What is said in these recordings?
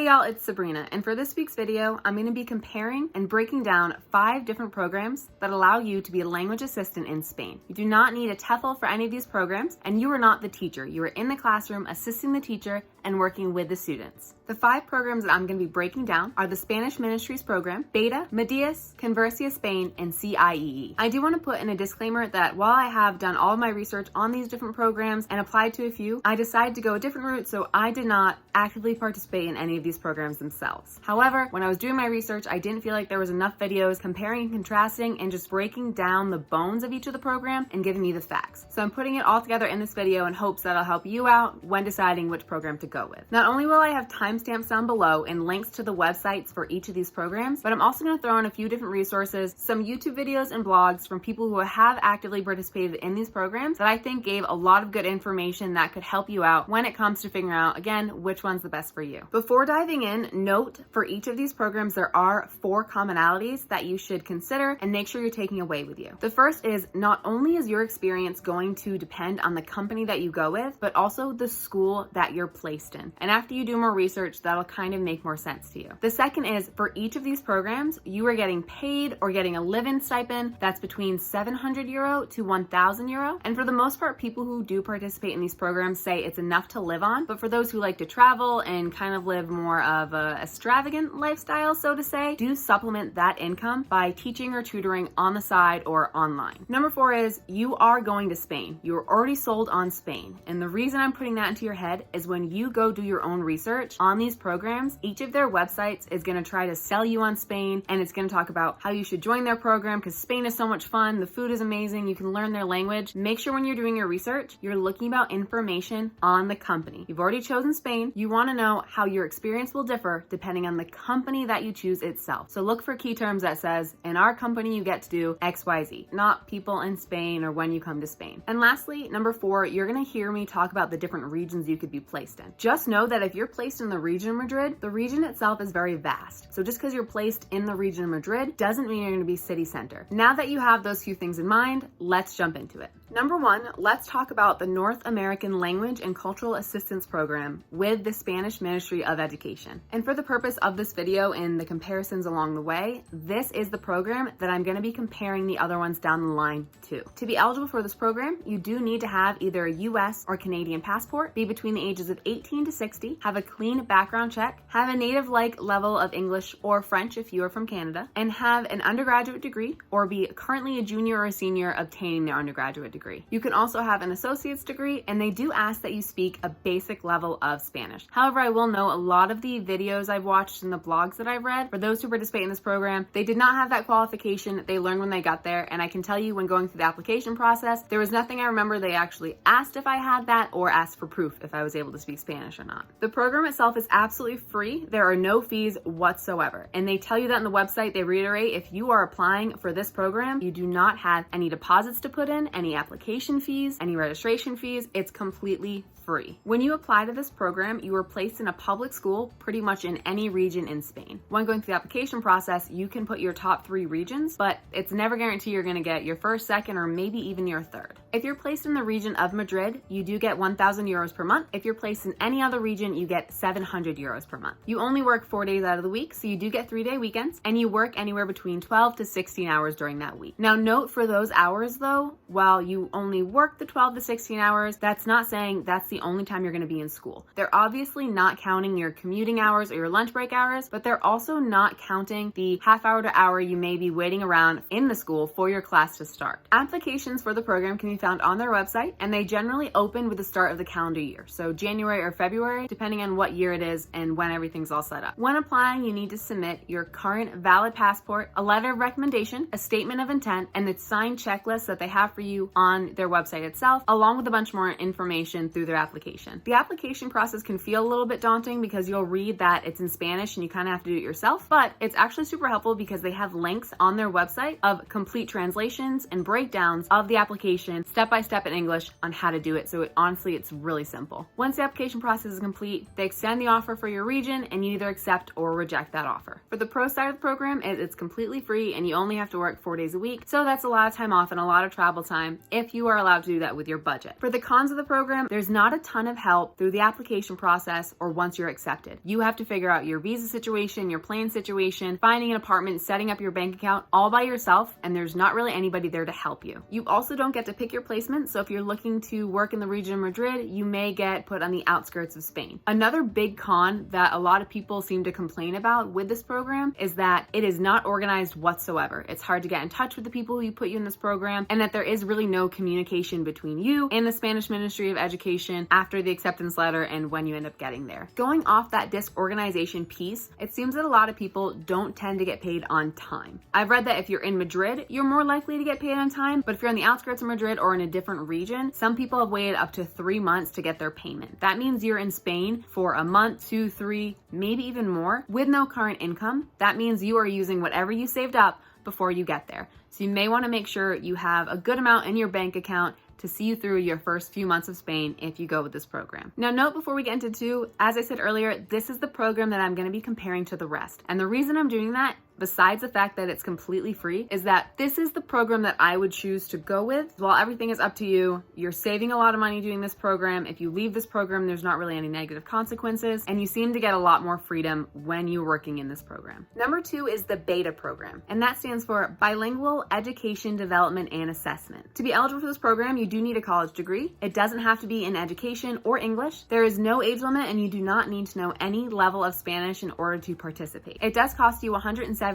y'all, it's Sabrina, and for this week's video, I'm going to be comparing and breaking down 5 different programs that allow you to be a language assistant in Spain. You do not need a TEFL for any of these programs, and you are not the teacher. You are in the classroom assisting the teacher and working with the students. The 5 programs that I'm going to be breaking down are the Spanish Ministries Program, BEDA, MEDDEAS, Conversaspain, and CIEE. I do want to put in a disclaimer that while I have done all of my research on these different programs and applied to a few, I decided to go a different route, so I did not actively participate in any of these programs themselves. However, when I was doing my research, I didn't feel like there was enough videos comparing and contrasting and just breaking down the bones of each of the program and giving you the facts. So I'm putting it all together in this video in hopes that I'll help you out when deciding which program to go with. Not only will I have timestamps down below and links to the websites for each of these programs, but I'm also going to throw in a few different resources, some YouTube videos and blogs from people who have actively participated in these programs that I think gave a lot of good information that could help you out when it comes to figuring out, again, which one's the best for you. Before diving in, note for each of these programs there are 4 commonalities that you should consider and make sure you're taking away with you. The first is not only is your experience going to depend on the company that you go with, but also the school that you're placed in. And after you do more research, that'll kind of make more sense to you. The second is for each of these programs, you are getting paid or getting a live-in stipend that's between 700 euro to 1,000 euro. And for the most part, people who do participate in these programs say it's enough to live on. But for those who like to travel and kind of live more of a extravagant lifestyle, so to say, do supplement that income by teaching or tutoring on the side or online. Number 4 is you are going to Spain. You're already sold on Spain. And the reason I'm putting that into your head is when you go do your own research on these programs, each of their websites is going to try to sell you on Spain, and it's going to talk about how you should join their program because Spain is so much fun, the food is amazing, you can learn their language. Make sure when you're doing your research, you're looking about information on the company. You've already chosen Spain. You want to know how your experience will differ depending on the company that you choose itself. So look for key terms that says, in our company you get to do XYZ, not people in Spain or when you come to Spain. And lastly, number 4, you're going to hear me talk about the different regions you could be placed in. Just know that if you're placed in the region of Madrid, the region itself is very vast. So just because you're placed in the region of Madrid doesn't mean you're going to be city center. Now that you have those few things in mind, let's jump into it. Number 1, let's talk about the North American Language and Cultural Assistance Program with the Spanish Ministry of Education. And for the purpose of this video and the comparisons along the way, this is the program that I'm going to be comparing the other ones down the line to. To be eligible for this program, you do need to have either a US or Canadian passport, be between the ages of 18 to 60, have a clean background check, have a native-like level of English or French if you are from Canada, and have an undergraduate degree or be currently a junior or a senior obtaining their undergraduate degree. You can also have an associate's degree, and they do ask that you speak a basic level of Spanish. However, I will know a lot of the videos I've watched and the blogs that I've read, for those who participate in this program, they did not have that qualification. They learned when they got there, and I can tell you when going through the application process, there was nothing I remember they actually asked if I had that or asked for proof if I was able to speak Spanish or not. The program itself is absolutely free. There are no fees whatsoever, and they tell you that on the website. They reiterate if you are applying for this program, you do not have any deposits to put in, any application fees, any registration fees. It's completely free. When you apply to this program, you are placed in a public school pretty much in any region in Spain. When going through the application process, you can put your top 3 regions, but it's never guaranteed you're going to get your first, second, or maybe even your third. If you're placed in the region of Madrid, you do get 1,000 euros per month. If you're placed in any other region, you get 700 euros per month. You only work 4 days out of the week, so you do get 3-day weekends, and you work anywhere between 12 to 16 hours during that week. Now note for those hours though, while you only work the 12 to 16 hours, that's not saying that's the only time you're going to be in school. They're obviously not counting your commuting hours or your lunch break hours, but they're also not counting the half hour to hour you may be waiting around in the school for your class to start. Applications for the program can be found on their website, and they generally open with the start of the calendar year, so January or February, depending on what year it is and when everything's all set up. When applying, you need to submit your current valid passport, a letter of recommendation, a statement of intent, and the signed checklist that they have for you on their website itself, along with a bunch more information through their application. The application process can feel a little bit daunting because you'll read that it's in Spanish and you kind of have to do it yourself, but it's actually super helpful because they have links on their website of complete translations and breakdowns of the application step-by-step in English on how to do it. So honestly, it's really simple. Once the application process is complete, they extend the offer for your region and you either accept or reject that offer. For the pro side of the program, it's completely free and you only have to work 4 days a week. So that's a lot of time off and a lot of travel time if you are allowed to do that with your budget. For the cons of the program, there's not a ton of help through the application process or once you're accepted. You have to figure out your visa situation, your plan situation, finding an apartment, setting up your bank account all by yourself, and there's not really anybody there to help you. You also don't get to pick your placement, so if you're looking to work in the region of Madrid, you may get put on the outskirts of Spain. Another big con that a lot of people seem to complain about with this program is that it is not organized whatsoever. It's hard to get in touch with the people who put you in this program, and that there is really no communication between you and the Spanish Ministry of Education after the acceptance letter and when you end up getting there. Going off that disorganization piece, it seems that a lot of people don't tend to get paid on time. I've read that if you're in Madrid, you're more likely to get paid on time, but if you're on the outskirts of Madrid or in a different region, some people have waited up to 3 months to get their payment. That means you're in Spain for a month, 2, 3, maybe even more with no current income. That means you are using whatever you saved up before you get there. So you may want to make sure you have a good amount in your bank account to see you through your first few months of Spain if you go with this program. Now, note before we get into 2, as I said earlier, this is the program that I'm going to be comparing to the rest. And the reason I'm doing that, besides the fact that it's completely free, is that this is the program that I would choose to go with. While everything is up to you, you're saving a lot of money doing this program. If you leave this program, there's not really any negative consequences, and you seem to get a lot more freedom when you're working in this program. Number 2 is the BEDA program, and that stands for Bilingual Education Development and Assessment. To be eligible for this program, you do need a college degree. It doesn't have to be in education or English. There is no age limit, and you do not need to know any level of Spanish in order to participate. It does cost you €175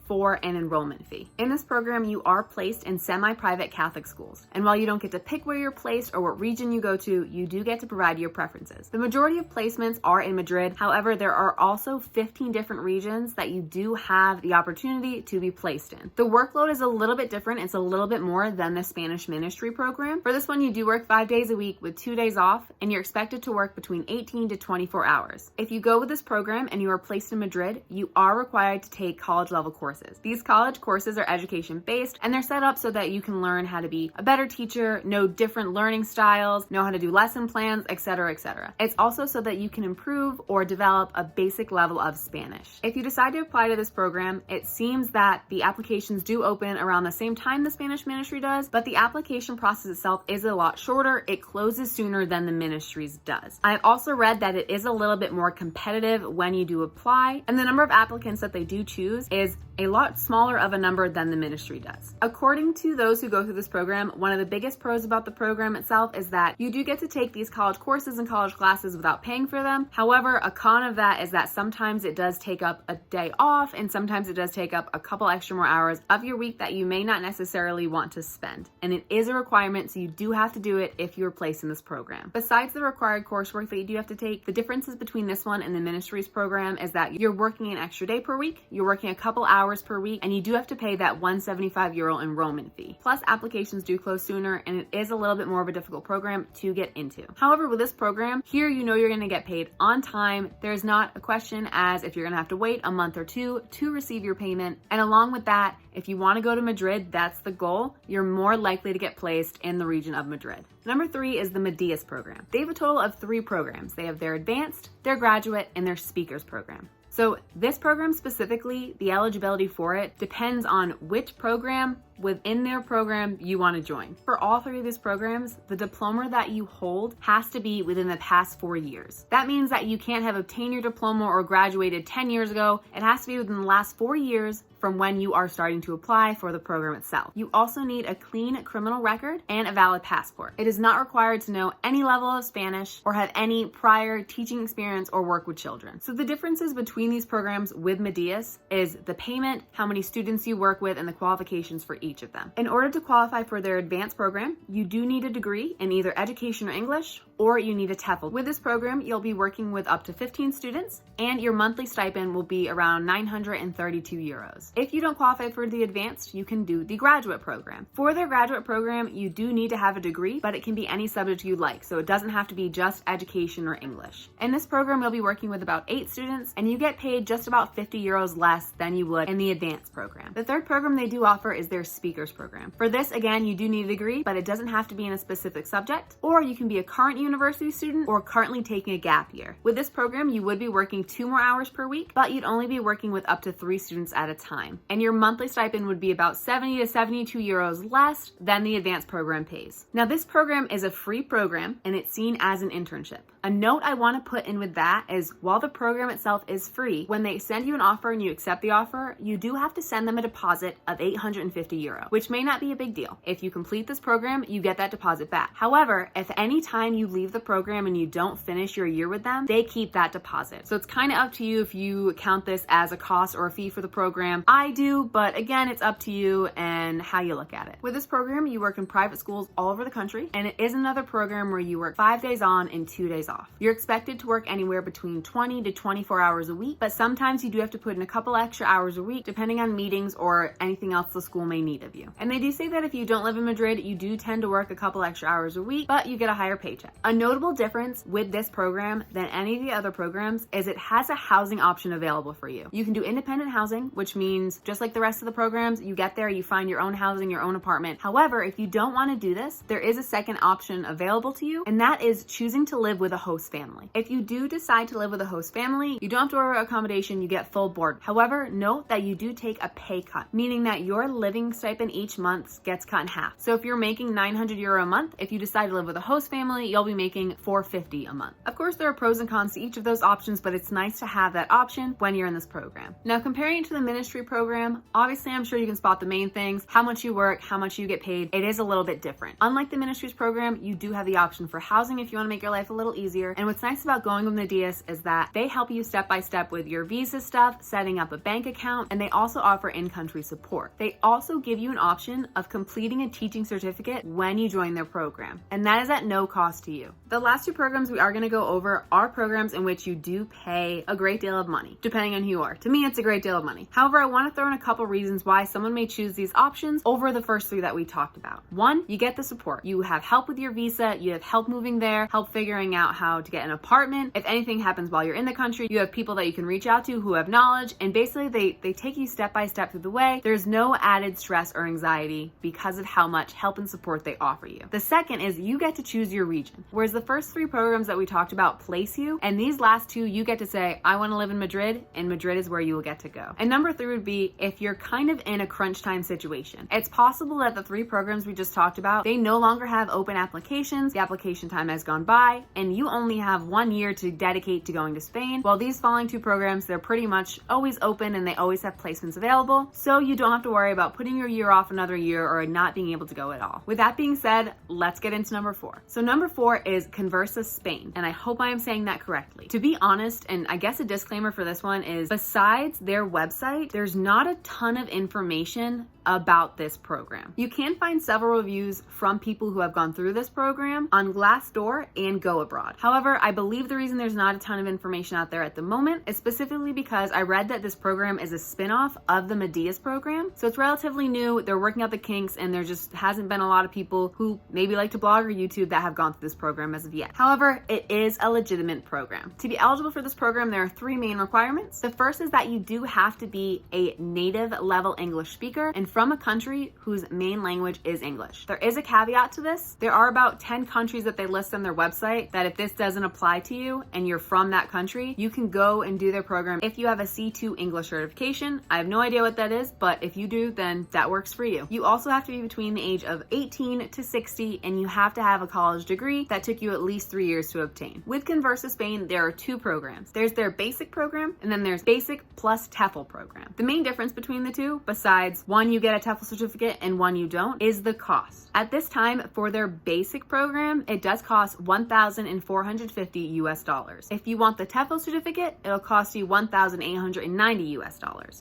for an enrollment fee. In this program, you are placed in semi-private Catholic schools. And while you don't get to pick where you're placed or what region you go to, you do get to provide your preferences. The majority of placements are in Madrid. However, there are also 15 different regions that you do have the opportunity to be placed in. The workload is a little bit different. It's a little bit more than the Spanish ministry program. For this one, you do work 5 days a week with 2 days off, and you're expected to work between 18 to 24 hours. If you go with this program and you are placed in Madrid, you are required to take college level courses. These college courses are education based, and they're set up so that you can learn how to be a better teacher, know different learning styles, know how to do lesson plans, etc., etc. It's also so that you can improve or develop a basic level of Spanish. If you decide to apply to this program, it seems that the applications do open around the same time the Spanish ministry does, but the application process itself is a lot shorter. It closes sooner than the ministry's does. I've also read that it is a little bit more competitive when you do apply, and the number of applicants that they do choose is a lot smaller of a number than the ministry does. According to those who go through this program, one of the biggest pros about the program itself is that you do get to take these college courses and college classes without paying for them. However, a con of that is that sometimes it does take up a day off, and sometimes it does take up a couple extra more hours of your week that you may not necessarily want to spend. And it is a requirement, so you do have to do it if you're placed in this program. Besides the required coursework that you do have to take, the differences between this one and the ministry's program is that you're working an extra day per week, you're working a couple hours per week, and you do have to pay that €175 enrollment fee. Plus, applications do close sooner, and it is a little bit more of a difficult program to get into. However, with this program, here you know you're going to get paid on time. There's not a question as if you're going to have to wait a month or 2 to receive your payment. And along with that, if you want to go to Madrid, that's the goal, you're more likely to get placed in the region of Madrid. Number 3 is the MEDDEAS program. They have a total of 3 programs. They have their advanced, their graduate, and their speakers program. So this program specifically, the eligibility for it depends on which program within their program you want to join. For all 3 of these programs, the diploma that you hold has to be within the past 4 years. That means that you can't have obtained your diploma or graduated 10 years ago. It has to be within the last 4 years from when you are starting to apply for the program itself. You also need a clean criminal record and a valid passport. It is not required to know any level of Spanish or have any prior teaching experience or work with children. So the differences between these programs with MEDDEAS is the payment, how many students you work with, and the qualifications for each of them. In order to qualify for their advanced program, you do need a degree in either education or English, or you need a TEFL. With this program, you'll be working with up to 15 students, and your monthly stipend will be around €932. If you don't qualify for the advanced, you can do the graduate program. For their graduate program, you do need to have a degree, but it can be any subject you like, so it doesn't have to be just education or English. In this program, you'll be working with about 8 students, and you get paid just about €50 less than you would in the advanced program. The third program they do offer is their Speakers program. For this, again, you do need a degree, but it doesn't have to be in a specific subject, or you can be a current university student or currently taking a gap year. With this program, you would be working 2 more hours per week, but you'd only be working with up to 3 students at a time. And your monthly stipend would be about 70 to 72 euros less than the advanced program pays. Now, this program is a free program and it's seen as an internship. A note I want to put in with that is while the program itself is free, when they send you an offer and you accept the offer, you do have to send them a deposit of 850 euro, which may not be a big deal. If you complete this program, you get that deposit back. However, if any time you leave the program and you don't finish your year with them, they keep that deposit. So it's kind of up to you if you count this as a cost or a fee for the program. I do, but again, it's up to you and how you look at it. With this program, you work in private schools all over the country, and it is another program where you work 5 days on and 2 days off. You're expected to work anywhere between 20 to 24 hours a week, but sometimes you do have to put in a couple extra hours a week depending on meetings or anything else the school may need of you. And they do say that if you don't live in Madrid, you do tend to work a couple extra hours a week, but you get a higher paycheck. A notable difference with this program than any of the other programs is it has a housing option available for you. You can do independent housing, which means just like the rest of the programs, you get there, you find your own housing, your own apartment. However, if you don't want to do this, there is a second option available to you, and that is choosing to live with a host family. If you do decide to live with a host family, you don't have to worry about accommodation, you get full board. However, note that you do take a pay cut, meaning that your living stipend each month gets cut in half. So if you're making 900 euro a month, if you decide to live with a host family, you'll be making 450 a month. Of course, there are pros and cons to each of those options, but it's nice to have that option when you're in this program. Now, comparing it to the ministry program, obviously I'm sure you can spot the main things, how much you work, how much you get paid. It is a little bit different. Unlike the ministries program, you do have the option for housing if you want to make your life a little easier. And what's nice about going with MEDDEAS is that they help you step by step with your visa stuff, setting up a bank account, and they also offer in-country support. They also give you an option of completing a teaching certificate when you join their program, and that is at no cost to you. The last 2 programs we are going to go over are programs in which you do pay a great deal of money, depending on who you are. To me, it's a great deal of money. However, I want to throw in a couple reasons why someone may choose these options over the first 3 that we talked about. 1, you get the support. You have help with your visa, you have help moving there, help figuring out how to get an apartment. If anything happens while you're in the country, you have people that you can reach out to who have knowledge, and basically they take you step by step through the way. There's no added stress or anxiety because of how much help and support they offer you. The second is you get to choose your region. Whereas the first 3 programs that we talked about place you, and these last 2, you get to say, I want to live in Madrid, and Madrid is where you will get to go. And number 3 would be if you're kind of in a crunch time situation. It's possible that the 3 programs we just talked about, they no longer have open applications, the application time has gone by, and you only have 1 year to dedicate to going to Spain. While these following 2 programs, they're pretty much always open and they always have placements available, so you don't have to worry about putting your year off another year or not being able to go at all. With that being said, let's get into number 4. So number 4 is ConversasSpain, and I hope I am saying that correctly. To be honest, and I guess a disclaimer for this one is, besides their website, there's not a ton of information about this program. You can find several reviews from people who have gone through this program on Glassdoor and Go Abroad. However, I believe the reason there's not a ton of information out there at the moment is specifically because I read that this program is a spin-off of the MEDDEAS program. So it's relatively new, they're working out the kinks, and there just hasn't been a lot of people who maybe like to blog or YouTube that have gone through this program as of yet. However, it is a legitimate program. To be eligible for this program, there are 3 main requirements. The first is that you do have to be a native level English speaker and from a country whose main language is English. There is a caveat to this. There are about 10 countries that they list on their website that if this doesn't apply to you and you're from that country, you can go and do their program if you have a C2 English certification. I have no idea what that is, but if you do, then that works for you. You also have to be between the age of 18 to 60, and you have to have a college degree that took you at least 3 years to obtain. With ConversasSpain, there are 2 programs. There's their basic program, and then there's basic plus TEFL program. The main difference between the 2, besides one you get a TEFL certificate and one you don't, is the cost. At this time, for their basic program, it does cost $1,450 US. If you want the TEFL certificate, it'll cost you $1,890 US.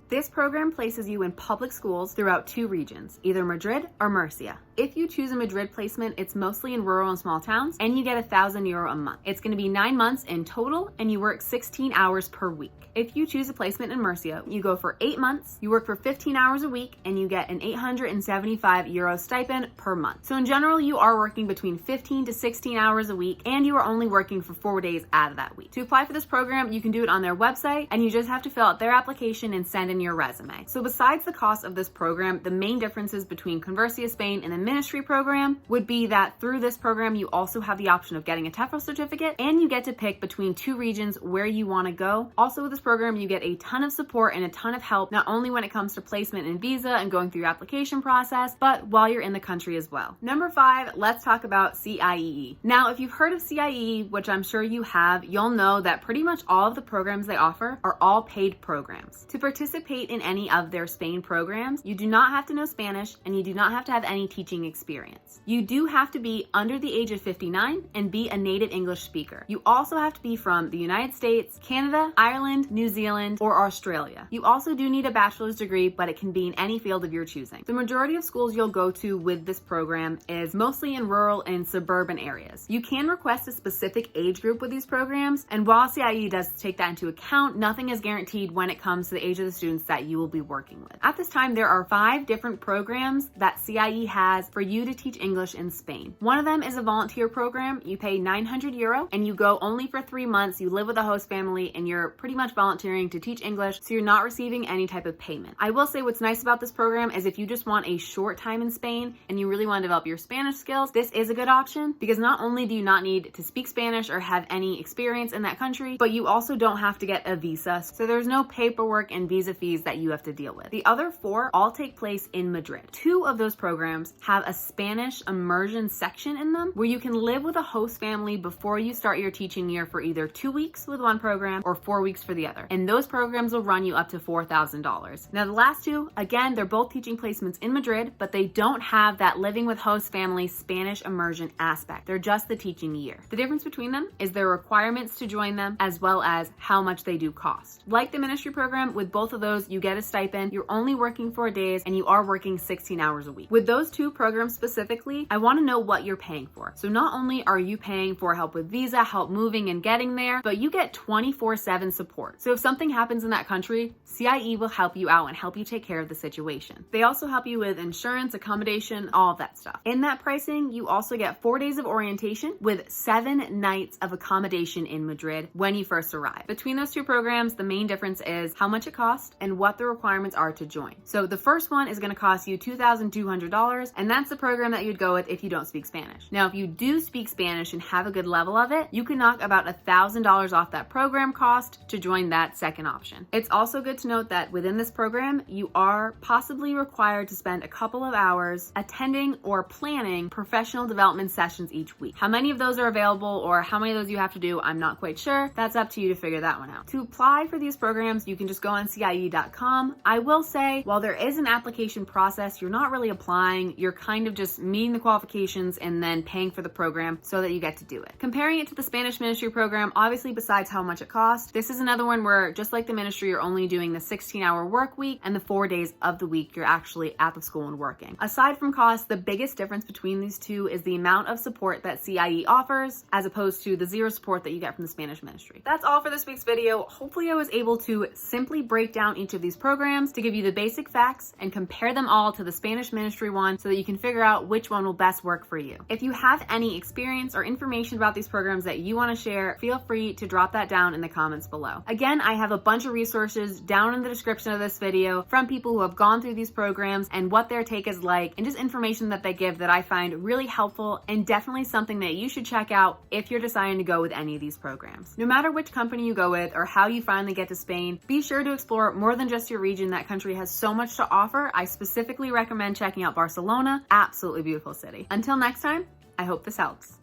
This program places you in public schools throughout 2 regions, either Madrid or Murcia. if you choose a Madrid placement, it's mostly in rural and small towns, and you get €1,000 a month. It's going to be 9 months in total, and you work 16 hours per week. If you choose a placement in Murcia, you go for 8 months, you work for 15 hours a week, and you get an €875 stipend per month. So in general, you are working between 15 to 16 hours a week, and you are only working for 4 days out of that week. To apply for this program, you can do it on their website, and you just have to fill out their application and send in your resume. So besides the cost of this program, the main differences between Conversaspain and the ministry program would be that through this program, you also have the option of getting a TEFL certificate, and you get to pick between 2 regions where you want to go. Also with this program, you get a ton of support and a ton of help, not only when it comes to placement and visa and going through your application process, but while you're in the country as well. Number 5, let's talk about CIEE. Now, if you've heard of CIEE, which I'm sure you have, you'll know that pretty much all of the programs they offer are all paid programs. To participate in any of their Spain programs, you do not have to know Spanish and you do not have to have any teaching experience. You do have to be under the age of 59 and be a native English speaker. You also have to be from the United States, Canada, Ireland, New Zealand, or Australia. You also do need a bachelor's degree, but it can be in any field of your choosing. The majority of schools you'll go to with this program is mostly in rural and suburban areas. You can request a specific age group with these programs, and while CIEE does take that into account, nothing is guaranteed when it comes to the age of the students that you will be working with. At this time, there are 5 different programs that CIEE has for you to teach English in Spain. One of them is a volunteer program. You pay €900 and you go only for 3 months. You live with a host family and you're pretty much volunteering to teach English, so you're not receiving any type of payment. I will say what's nice about this program is if you just want a short time in Spain and you really want to develop your Spanish skills, this is a good option because not only do you not need to speak Spanish or have any experience in that country, but you also don't have to get a visa, so there's no paperwork and visa fees that you have to deal with. The other 4 all take place in Madrid. 2 of those programs have a Spanish immersion section in them where you can live with a host family before you start your teaching year for either 2 weeks with one program or 4 weeks for the other. And those programs will run you up to $4,000. Now the last 2, again, they're both teaching placements in Madrid, but they don't have that living with host family Spanish immersion aspect. They're just the teaching year. The difference between them is their requirements to join them as well as how much they do cost. Like the ministry program, with both of those, you get a stipend, you're only working 4 days, and you are working 16 hours a week. With those 2 programs specifically, I want to know what you're paying for. So not only are you paying for help with visa, help moving and getting there, but you get 24/7 support. So if something happens in that country, CIEE will help you out and help you take care of the situation. They also help you with insurance, accommodation, all of that stuff. In that pricing, you also get 4 days of orientation with 7 nights of accommodation in Madrid when you first arrive. Between those 2 programs, the main difference is how much it costs and what the requirements are to join. So the first one is going to cost you $2,200, and that's the program that you'd go with if you don't speak Spanish. Now, if you do speak Spanish and have a good level of it, you can knock about $1,000 off that program cost to join that second option. It's also good to note that within this program, you are possibly required to spend a couple of hours attending or planning professional development sessions each week. How many of those are available or how many of those you have to do, I'm not quite sure. That's up to you to figure that one out. To apply for these programs, you can just go on CIEE.com. I will say, while there is an application process, you're not really applying. You're kind of just meeting the qualifications and then paying for the program so that you get to do it. Comparing it to the Spanish ministry program, obviously besides how much it costs, this is another one where just like the ministry, you're only doing the 16-hour work week and the 4 days of the week you're actually at the school and working. Aside from cost, the biggest difference between these 2 is the amount of support that CIEE offers as opposed to the 0 support that you get from the Spanish ministry. That's all for this week's video. Hopefully I was able to simply break down each of these programs to give you the basic facts and compare them all to the Spanish ministry one so that you can figure out which one will best work for you. If you have any experience or information about these programs that you want to share, feel free to drop that down in the comments below. Again, I have a bunch of resources down in the description of this video from people who have gone through these programs and what their take is like, and just information that they give that I find really helpful and definitely something that you should check out if you're deciding to go with any of these programs. No matter which company you go with or how you finally get to Spain, be sure to explore more than just your region. That country has so much to offer. I specifically recommend checking out Barcelona. Absolutely beautiful city. Until next time, I hope this helps.